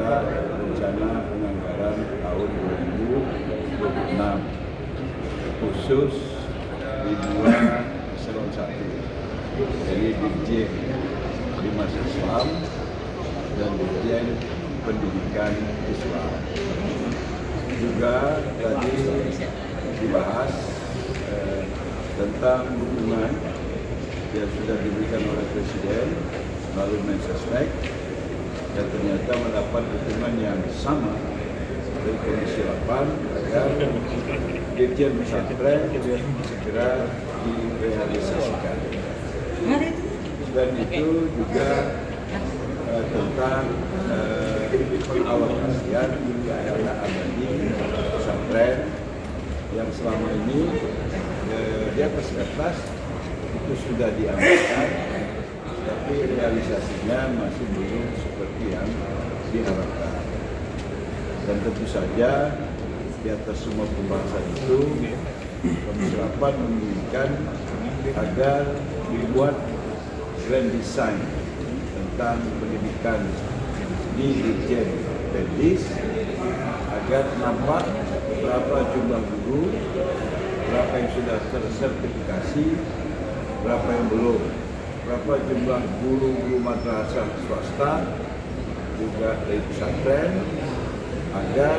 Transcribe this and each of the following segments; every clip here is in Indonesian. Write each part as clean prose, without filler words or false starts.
adalah rencana penganggaran tahun 2026 khusus di dua eselon 1, jadi Dirjen Bimas Islam dan Dirjen Pendidikan Islam. Juga tadi dibahas tentang dukungan yang sudah diberikan oleh Presiden melalui Mensesnek, dan ternyata mendapat dukungan yang sama dari Komisi 8 agar Dirjen Pesantren segera direalisasikan. Dan itu juga tentang pengalokasian dana abadi pesantren yang selama ini di atas kertas itu sudah diamankan, tapi realisasinya masih belum seperti yang diharapkan. Dan tentu saja di atas semua pembahasan itu, Komisi 8 menginginkan agar dibuat grand design tentang pendidikan di Dirjen Pendis agar nampak berapa jumlah guru, berapa yang sudah tersertifikasi, berapa yang belum, berapa jumlah guru-guru madrasah swasta, juga dari pesantren, agar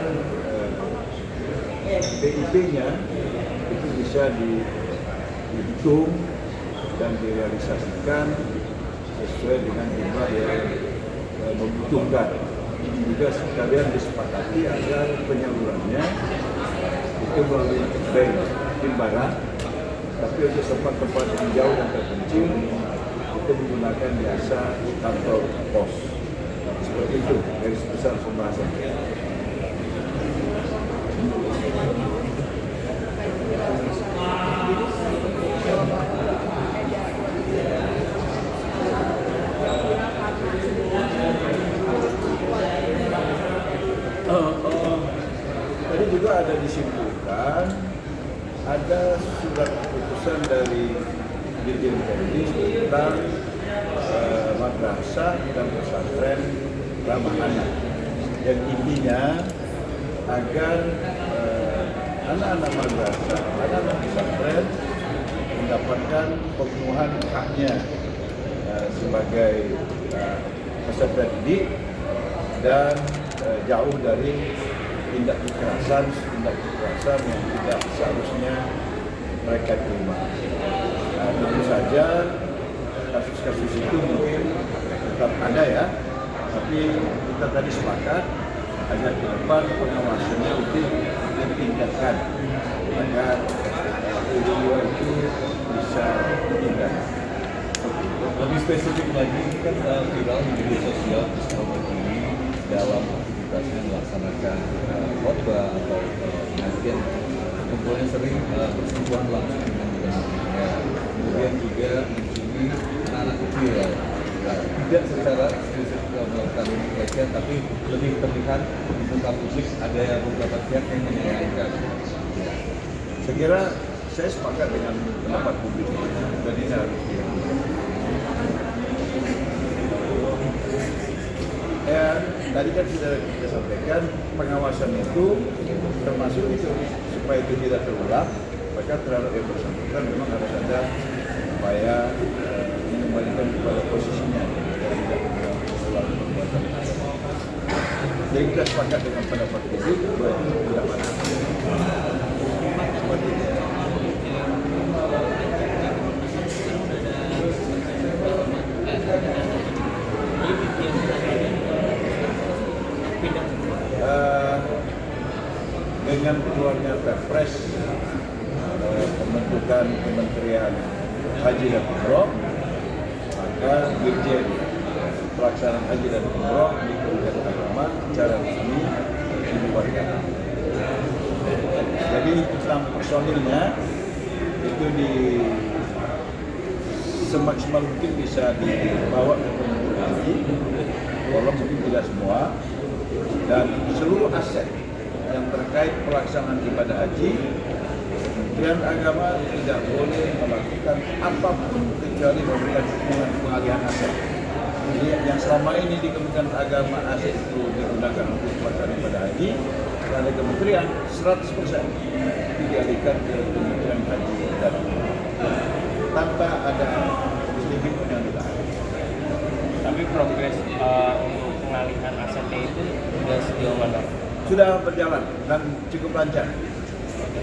PIP-nya itu bisa dihitung dan direalisasikan sesuai dengan jumlah yang membutuhkan. Juga sekalian disepakati agar penyalurannya itu melalui bank timbaran, tapi untuk tempat-tempat yang jauh dan terpencil itu menggunakan jasa kantor pos. Seperti itu garis besar pembahasan. Tadi juga ada disimpulkan, ada surat keputusan dari Dirjen Pendis tentang madrasah dan pesantren ramah anak. Dan intinya agar anak-anak madrasah, anak-anak pesantren mendapatkan pemenuhan haknya sebagai peserta didik dan jauh dari tindak kekerasan yang tidak seharusnya mereka terima. Tentu saja kasus-kasus itu mungkin tetap ada ya, tapi kita tadi sepakat agar ke depan pengawasannya lebih ditingkatkan agar peristiwa itu bisa dihindarkan. Lebih spesifik lagi, ini kan viral di media sosial selama ini dalam aktivitasnya melaksanakan khotbah atau pengajian, kumpulnya sering bersentuhan langsung dengan muda-mudanya, kemudian juga mencuri anak-anak kecil, tidak secara eksplisit melakukan pelecehan, tapi lebih terlihat di muka publik ada beberapa pihak yang menyayangkan. Saya kira saya sepakat dengan pendapat publik, dan ini harus ya, tadi kan sudah kita sampaikan pengawasan itu termasuk itu supaya itu tidak terulang, maka terhadap yang bersangkutan memang harus ada upaya mengembalikan kepada posisinya dan tidak terulang perbuatan. Jadi kita sepakat dengan pendapat publik bahwa itu tidak benar. Seperti itu. Dengan keluarnya Perpres pembentukan Kementerian Haji dan Umroh, maka Dirjen Pelaksanaan Haji dan Umroh di Kementerian Agama secara resmi dibubarkan. Jadi tentang personilnya itu semaksimal mungkin bisa dibawa ke Kementerian Haji, walau mungkin tidak semua, dan seluruh aset yang terkait pelaksanaan ibadah haji, Kementerian Agama tidak boleh melakukan apapun kecuali memberikan dukungan pengalihan aset. Jadi yang selama ini di Kementerian Agama ASEC itu digunakan untuk pelaksanaan ibadah haji, ada kementerian 100% dialihkan ke Kementerian Haji dan Umroh tanpa ada sedikit pun yang ditahan. Tapi progres untuk pengalihan asetnya itu sudah sejauh mana? Sudah berjalan dan cukup lancar.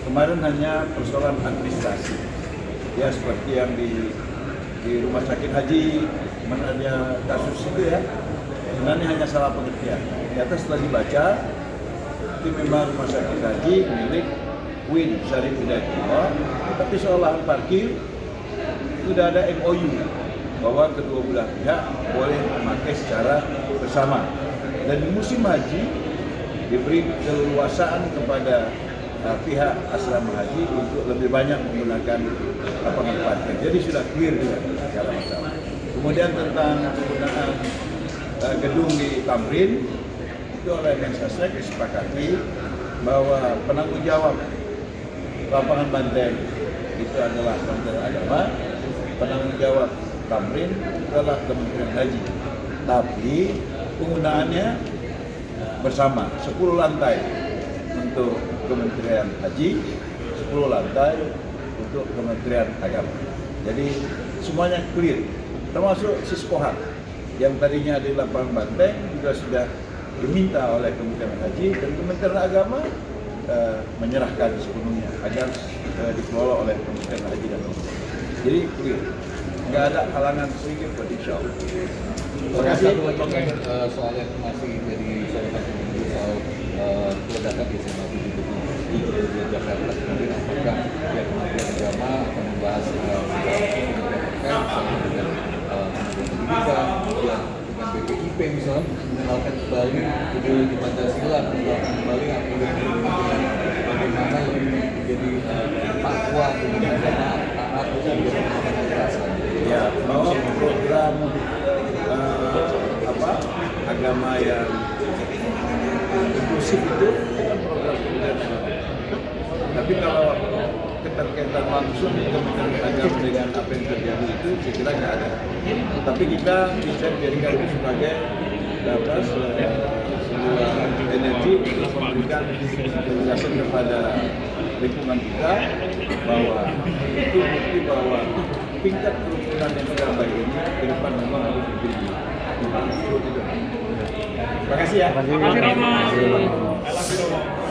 Kemarin hanya persoalan administrasi, ya seperti yang di rumah sakit haji, mana ada kasus itu ya, sebenarnya hanya salah pengertian. Ternyata setelah dibaca, itu memang rumah sakit haji milik Win Syarif Hidayatullah, tapi soal lahan parkir sudah ada MOU bahwa kedua belah pihak boleh memakai secara bersama. Dan di musim haji diberi keleluasaan kepada pihak asrama haji untuk lebih banyak menggunakan lapangan parkir. Jadi sudah clear juga segala masalah. Kemudian tentang penggunaan gedung di Tamrin, itu oleh Mensesnek disepakati bahwa penanggung jawab lapangan banteng itu adalah Kementerian Agama, penanggung jawab Tamrin adalah Kementerian Haji. Tapi penggunaannya bersama, 10 lantai untuk Kementerian Haji, 10 lantai untuk Kementerian Agama. Jadi semuanya clear, termasuk Sispohan yang tadinya di lapangan banteng juga sudah diminta oleh Kementerian Haji dan Kementerian Agama menyerahkan sepenuhnya agar dikelola oleh Kementerian Haji dan Umroh. Jadi clear, nggak ada halangan sedikit buat insya Allah. Terima kasih. Satu lagi soal yang masih jadi sorotan pengunjung soal ledakan di SMA 77 di Jakarta. Kemudian apakah pihak Kementerian Agama akan membahas segala sesuatu dengan pendidikan, kemudian dengan BPIP misalnya, mengenalkan kembali ideologi Pancasila, mengenalkan kembali ideologi bagaimana lebih menjadi fatwa dengan agama taat dan kekerasan. Ya, bahwa program agama yang inklusif itu kan program Kementerian Agama. Tapi kalau keterkaitan langsung Kementerian Agama dengan apa yang terjadi itu saya kira nggak ada. Tapi kita bisa dijadikan itu sebagai sebuah energi untuk memberikan penjelasan kepada lingkungan kita bahwa itu bukti bahwa tingkat kerukunan yang sudah baik ini ke depan memang harus lebih tinggi. Terima kasih ya. Terima kasih, Romo.